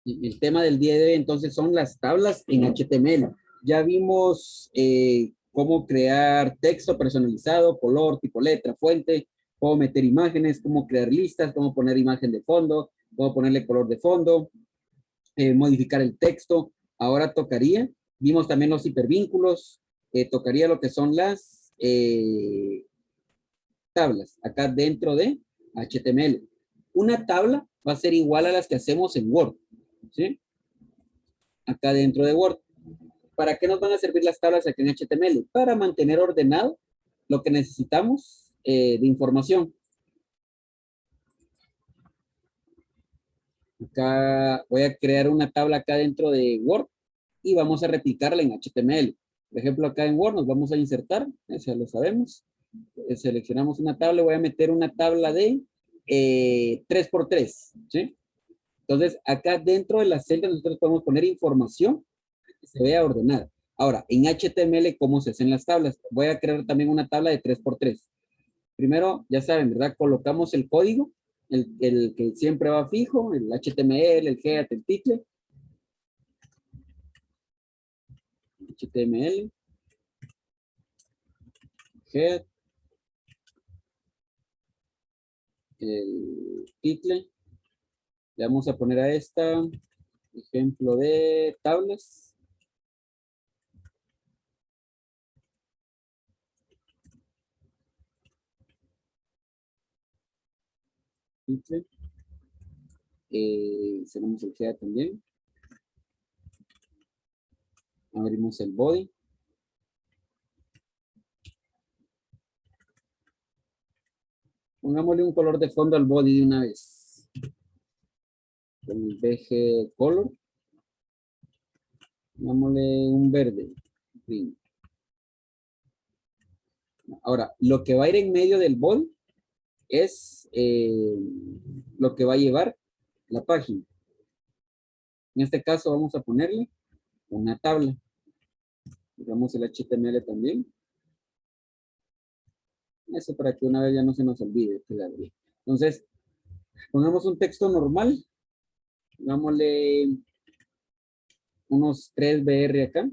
El tema del día de hoy entonces son las tablas en HTML. Ya vimos cómo crear texto personalizado, color, tipo letra, fuente, cómo meter imágenes, cómo crear listas, cómo poner imagen de fondo, cómo ponerle color de fondo, modificar el texto. Ahora tocaría, vimos también los hipervínculos, tocaría lo que son las tablas acá dentro de HTML. Una tabla va a ser igual a las que hacemos en Word, ¿sí? Acá dentro de Word. ¿Para qué nos van a servir las tablas aquí en HTML? Para mantener ordenado lo que necesitamos de información. Acá voy a crear una tabla acá dentro de Word y vamos a replicarla en HTML. Por ejemplo, acá en Word nos vamos a insertar, ya lo sabemos. Seleccionamos una tabla, voy a meter una tabla de 3x3, ¿sí? Entonces, acá dentro de las celdas nosotros podemos poner información que se vea ordenada. Ahora, en HTML, ¿cómo se hacen las tablas? Voy a crear también una tabla de 3x3. Primero, ya saben, ¿verdad? Colocamos el código, el que siempre va fijo, el HTML, el head, el title. HTML, head, el title. Le vamos a poner a esta ejemplo de tablas. Title. Tenemos el head también. Abrimos el body. Pongámosle un color de fondo al body de una vez. Con el BG color. Pongámosle un verde. Green. Ahora, lo que va a ir en medio del body es lo que va a llevar la página. En este caso vamos a ponerle una tabla. Digamos el HTML también. Eso para que una vez ya no se nos olvide. Entonces, pongamos un texto normal. Pongámosle unos 3 BR acá.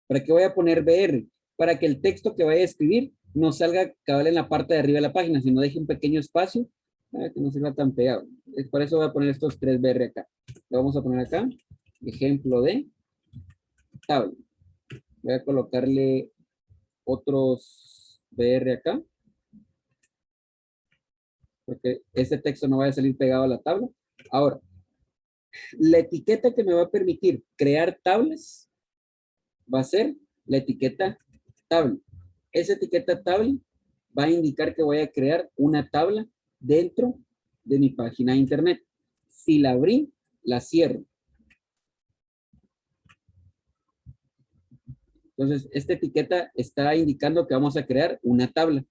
¿Para qué voy a poner BR? Para que el texto que vaya a escribir no salga cabal en la parte de arriba de la página, sino deje un pequeño espacio para que no se vea tan pegado. Por eso voy a poner estos 3 BR acá. Lo vamos a poner acá. Ejemplo de tabla. Voy a colocarle otros BR acá. Porque este texto no vaya a salir pegado a la tabla. Ahora, la etiqueta que me va a permitir crear tablas va a ser la etiqueta tabla. Esa etiqueta tabla va a indicar que voy a crear una tabla dentro de mi página de internet. Si la abrí, la cierro. Entonces, esta etiqueta está indicando que vamos a crear una tabla.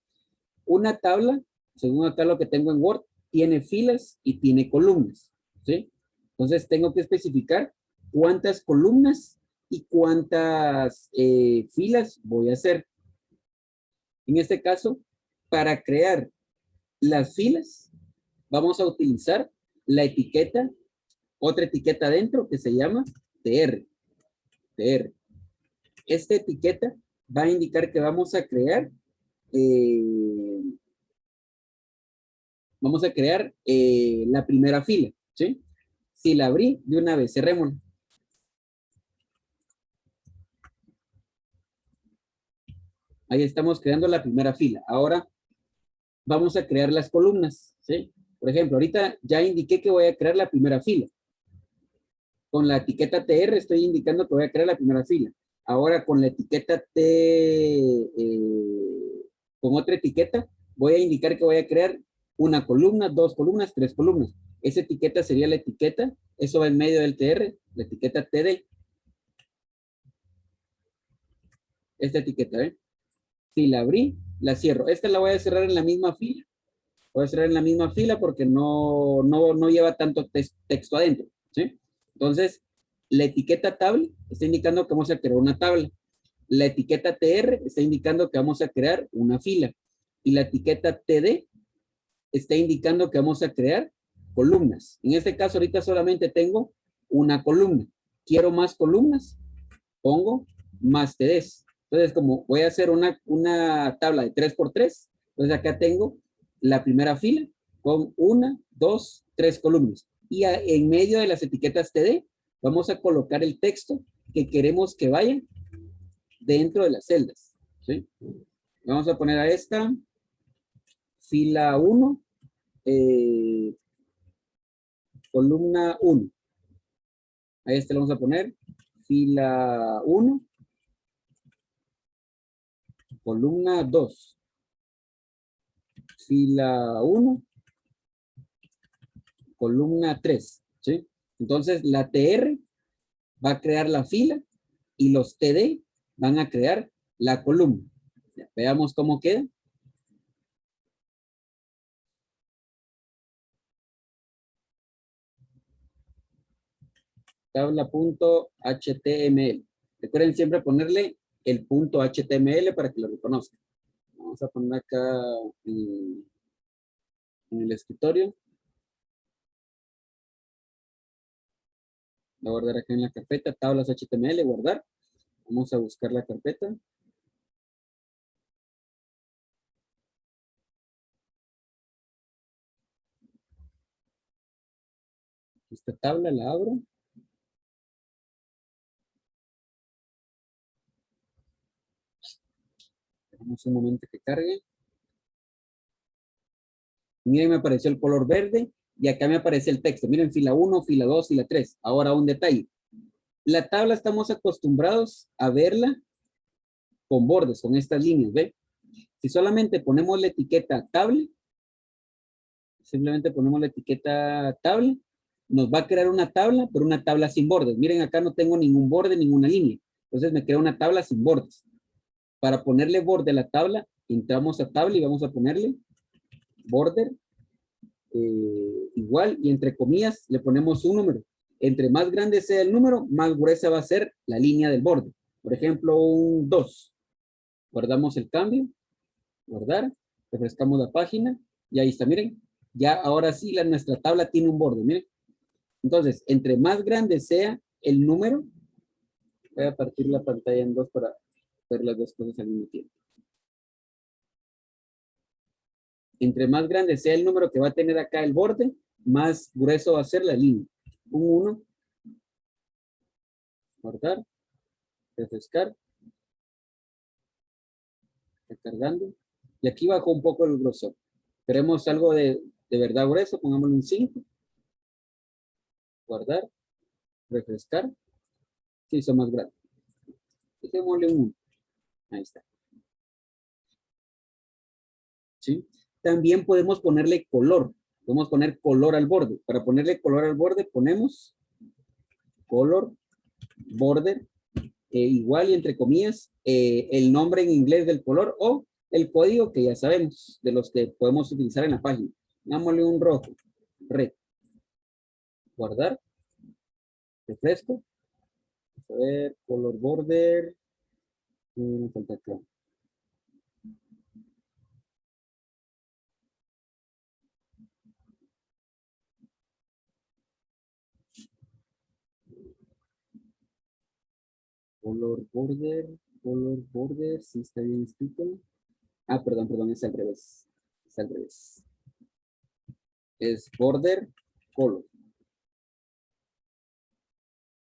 Una tabla, según acá lo que tengo en Word, tiene filas y tiene columnas, ¿sí? Entonces, tengo que especificar cuántas columnas y cuántas filas voy a hacer. En este caso, para crear las filas, vamos a utilizar la etiqueta, otra etiqueta adentro que se llama TR. TR. Esta etiqueta va a indicar que vamos a crear la primera fila, ¿sí? Si la abrí, de una vez, cerrémosla. Ahí estamos creando la primera fila. Ahora vamos a crear las columnas, ¿sí? Por ejemplo, ahorita ya indiqué que voy a crear la primera fila. Con la etiqueta TR estoy indicando que voy a crear la primera fila. Ahora con la etiqueta con otra etiqueta, voy a indicar que voy a crear una columna, 2 columnas, 3 columnas. Esa etiqueta sería la etiqueta, eso va en medio del TR, la etiqueta TD. Esta etiqueta, ¿eh? Si la abrí, la cierro. Esta la voy a cerrar en la misma fila. Voy a cerrar en la misma fila porque no lleva tanto texto adentro, ¿sí? Entonces, la etiqueta tabla está indicando que vamos a crear una tabla. La etiqueta TR está indicando que vamos a crear una fila. Y la etiqueta TD está indicando que vamos a crear columnas. En este caso, ahorita solamente tengo una columna. Quiero más columnas, pongo más TDs. Entonces, como voy a hacer una tabla de 3 por 3, entonces acá tengo la primera fila con 1, 2, 3 columnas. Y en medio de las etiquetas TD, vamos a colocar el texto que queremos que vaya dentro de las celdas. ¿Sí? Vamos a poner a esta fila 1, columna 1. A este le vamos a poner fila 1, columna 2, fila 1, columna 3, ¿sí? Entonces la TR va a crear la fila y los TD van a crear la columna. Ya, veamos cómo queda. Tabla.html. Recuerden siempre ponerle el punto HTML para que lo reconozcan. Vamos a poner acá en el escritorio. Voy a guardar acá en la carpeta, tablas HTML, guardar. Vamos a buscar la carpeta. Esta tabla la abro. Esperamos un momento que cargue. Miren, me apareció el color verde y acá me aparece el texto. Miren, fila 1, fila 2, fila 3. Ahora un detalle. La tabla estamos acostumbrados a verla con bordes, con estas líneas, ¿ve? Si solamente ponemos la etiqueta tabla, simplemente ponemos la etiqueta tabla, nos va a crear una tabla, pero una tabla sin bordes. Miren, acá no tengo ningún borde, ninguna línea. Entonces me crea una tabla sin bordes. Para ponerle borde a la tabla, entramos a tabla y vamos a ponerle border igual y entre comillas le ponemos un número. Entre más grande sea el número, más gruesa va a ser la línea del borde. Por ejemplo, un 2. Guardamos el cambio, guardar, refrescamos la página y ahí está, miren. Ya ahora sí nuestra tabla tiene un borde, miren. Entonces, entre más grande sea el número, voy a partir la pantalla en dos para ver las dos cosas al mismo tiempo. Entre más grande sea el número que va a tener acá el borde, más grueso va a ser la línea. Un 1, guardar, refrescar, está cargando. Y aquí bajó un poco el grosor. Queremos algo de verdad grueso, pongámosle un 5. Guardar, refrescar. Sí, son más grandes. Dejémosle un 1. Ahí está. ¿Sí? También podemos ponerle color. Podemos poner color al borde. Para ponerle color al borde ponemos color border igual y entre comillas el nombre en inglés del color o el código que ya sabemos de los que podemos utilizar en la página. Dámosle un rojo, red. Guardar. Refresco. Vamos a ver, color border. Me falta acá. Color border, sí está bien escrito. Ah, perdón, es al revés. Es al revés. Es border color.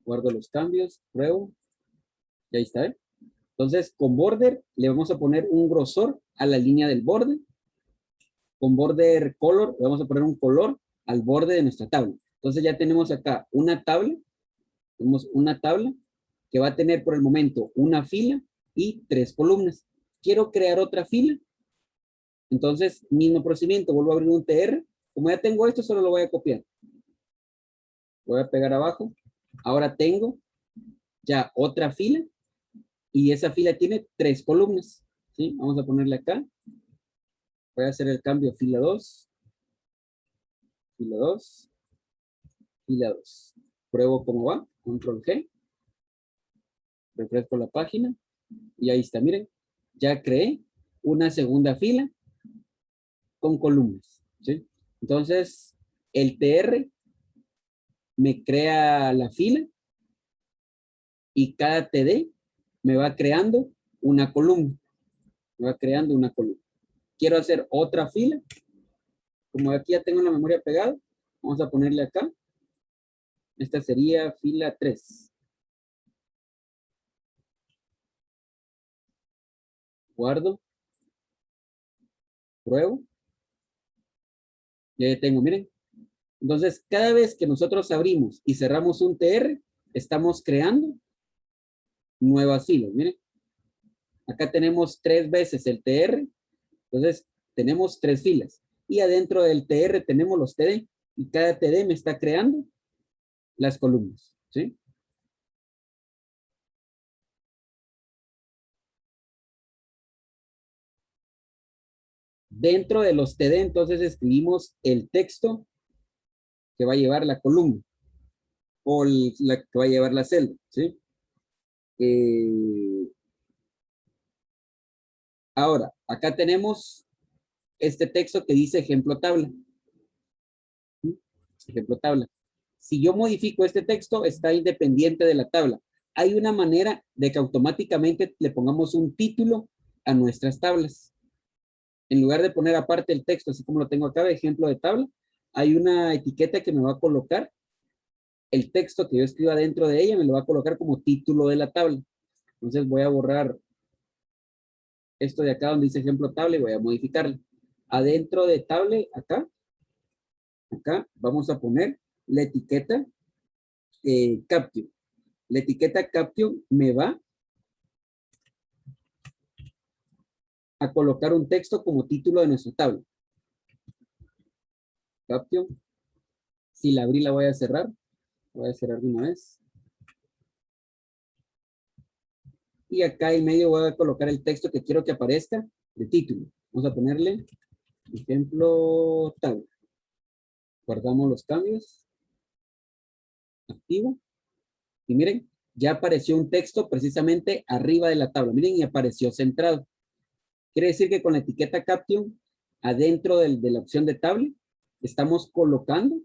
Guardo los cambios, pruebo. Y ahí está, ¿eh? Entonces, con border le vamos a poner un grosor a la línea del borde. Con border color le vamos a poner un color al borde de nuestra tabla. Entonces ya tenemos acá una tabla. Tenemos una tabla que va a tener por el momento una fila y 3 columnas. Quiero crear otra fila. Entonces, mismo procedimiento, vuelvo a abrir un TR. Como ya tengo esto, solo lo voy a copiar. Voy a pegar abajo. Ahora tengo ya otra fila y esa fila tiene 3 columnas. ¿Sí? Vamos a ponerle acá. Voy a hacer el cambio fila 2, fila 2, fila 2. Pruebo cómo va. Control G. Refresco la página. Y ahí está, miren. Ya creé una segunda fila con columnas. ¿Sí? Entonces, El TR me crea la fila y cada TD me va creando una columna. Me va creando una columna. Quiero hacer otra fila. Como aquí ya tengo la memoria pegada, vamos a ponerle acá. Esta sería fila 3. Guardo. Pruebo. Ya tengo, miren. Entonces, cada vez que nosotros abrimos y cerramos un TR, estamos creando nuevas filas. Miren. Acá tenemos 3 veces el TR. Entonces, tenemos 3 filas. Y adentro del TR tenemos los TD. Y cada TD me está creando las columnas. ¿Sí? Dentro de los TD, entonces escribimos el texto que va a llevar la columna o la que va a llevar la celda, ¿sí? Eh, Ahora, acá tenemos este texto que dice ejemplo tabla. ¿Sí? Ejemplo tabla. Si yo modifico este texto, está independiente de la tabla. Hay una manera de que automáticamente le pongamos un título a nuestras tablas. En lugar de poner aparte el texto, así como lo tengo acá de ejemplo de tabla, hay una etiqueta que me va a colocar el texto que yo escriba dentro de ella, me lo va a colocar como título de la tabla. Entonces voy a borrar esto de acá donde dice ejemplo tabla y voy a modificarlo. Adentro de tabla, acá vamos a poner la etiqueta caption. La etiqueta caption me va a colocar un texto como título de nuestra tabla. Caption. Si la abrí la voy a cerrar. Voy a cerrar de una vez. Y acá en medio voy a colocar el texto que quiero que aparezca de título. Vamos a ponerle ejemplo tabla. Guardamos los cambios. Activo. Y miren, ya apareció un texto precisamente arriba de la tabla. Miren, y apareció centrado. Quiere decir que con la etiqueta caption, adentro de la opción de tabla, estamos colocando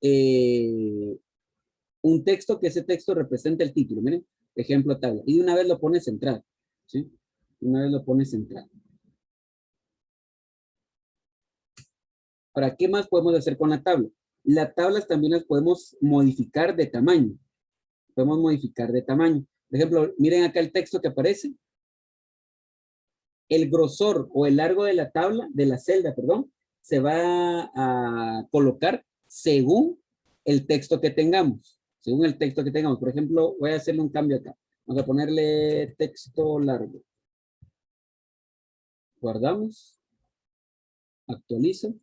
eh, un texto que ese texto representa el título. Miren, ejemplo tabla. Y de una vez lo pone centrado. ¿Sí? Una vez lo pone centrado. Ahora, ¿qué más podemos hacer con la tabla? Las tablas también las podemos modificar de tamaño. Podemos modificar de tamaño. Por ejemplo, miren acá el texto que aparece. El grosor o el largo de la tabla, de la celda, perdón, se va a colocar según el texto que tengamos. Según el texto que tengamos. Por ejemplo, voy a hacerle un cambio acá. Vamos a ponerle texto largo. Guardamos. Actualizo.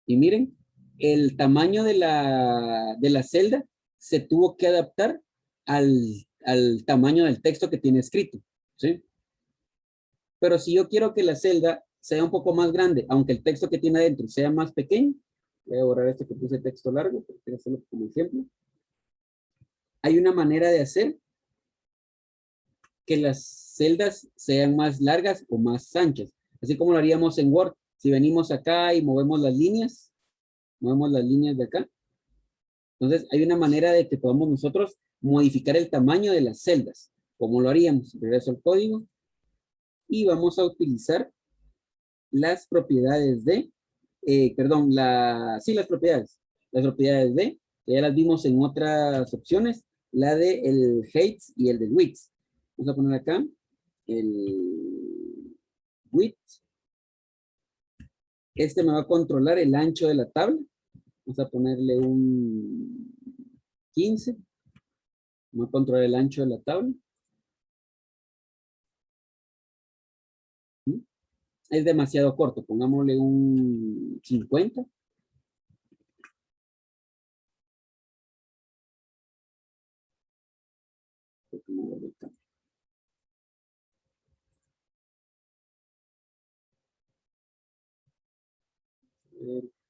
Y miren, el tamaño de la celda se tuvo que adaptar al tamaño del texto que tiene escrito. ¿Sí? Pero si yo quiero que la celda sea un poco más grande, aunque el texto que tiene adentro sea más pequeño, voy a borrar este que puse texto largo, porque quiero hacerlo como ejemplo. Hay una manera de hacer que las celdas sean más largas o más anchas, así como lo haríamos en Word. Si venimos acá y movemos las líneas de acá, entonces hay una manera de que podamos nosotros modificar el tamaño de las celdas. ¿Cómo lo haríamos? Regreso al código y vamos a utilizar las propiedades de, perdón, sí, las propiedades de, que ya las vimos en otras opciones, la de el height y el de width. Vamos a poner acá el width. Este me va a controlar el ancho de la tabla. Vamos a ponerle un 15. Vamos a controlar el ancho de la tabla. Es demasiado corto, pongámosle un 50.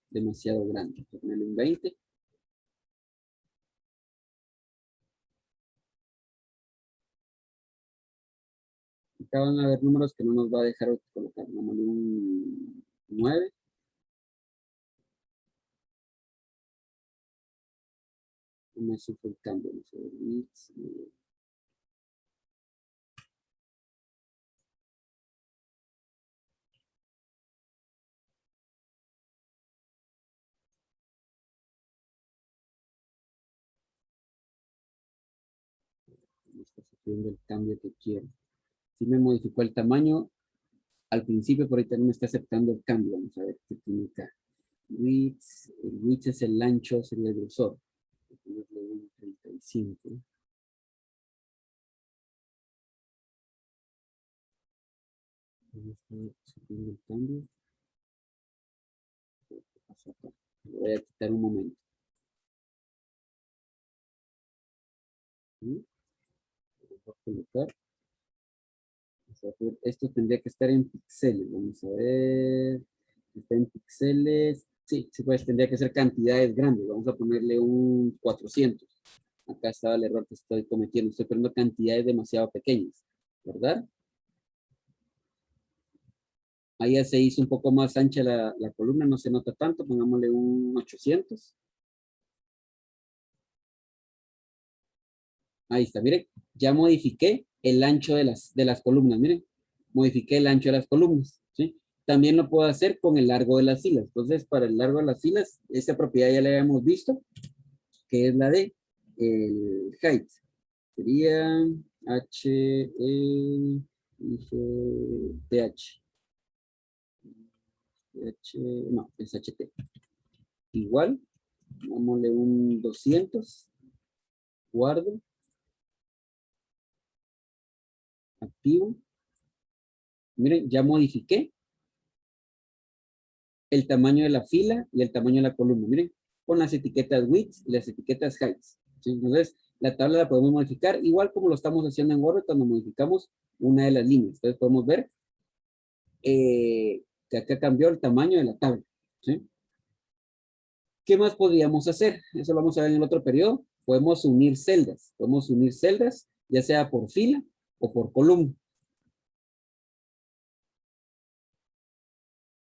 Demasiado grande, ponerle un 20. Acá van a haber números que no nos va a dejar colocar, pongámosle un 9. me sufre el cambio. Vamos a ver, width, no está sufriendo el cambio que quiero. Si me modificó el tamaño, al principio por ahí también me está aceptando el cambio. Vamos a ver qué tiene acá. Width, el width es el ancho, sería el grosor. 35. Sufriendo el cambio. ¿Qué pasa acá? Lo voy a quitar un momento. ¿Sí? Voy a colocar. Esto tendría que estar en píxeles. Vamos a ver. Está en píxeles. Sí, sí, pues tendría que ser cantidades grandes. Vamos a ponerle un 400. Acá estaba el error que estoy cometiendo. Estoy poniendo cantidades demasiado pequeñas, ¿verdad? Ahí ya se hizo un poco más ancha la columna, no se nota tanto. Pongámosle un 800. Ahí está, miren. Ya modifiqué el ancho de las columnas, miren. Modifiqué el ancho de las columnas, ¿sí? También lo puedo hacer con el largo de las filas. Entonces, para el largo de las filas, esta propiedad ya la habíamos visto, que es la de el height. Sería H, E, G, TH. No, es HT. Igual, dámosle un 200, guardo, activo. Miren, ya modifiqué el tamaño de la fila y el tamaño de la columna. Miren, con las etiquetas width y las etiquetas heights. ¿Sí? Entonces, la tabla la podemos modificar igual como lo estamos haciendo en Word cuando modificamos una de las líneas. Entonces, podemos ver que acá cambió el tamaño de la tabla. ¿Sí? ¿Qué más podríamos hacer? Eso lo vamos a ver en el otro periodo. Podemos unir celdas. Podemos unir celdas, ya sea por fila o por columna.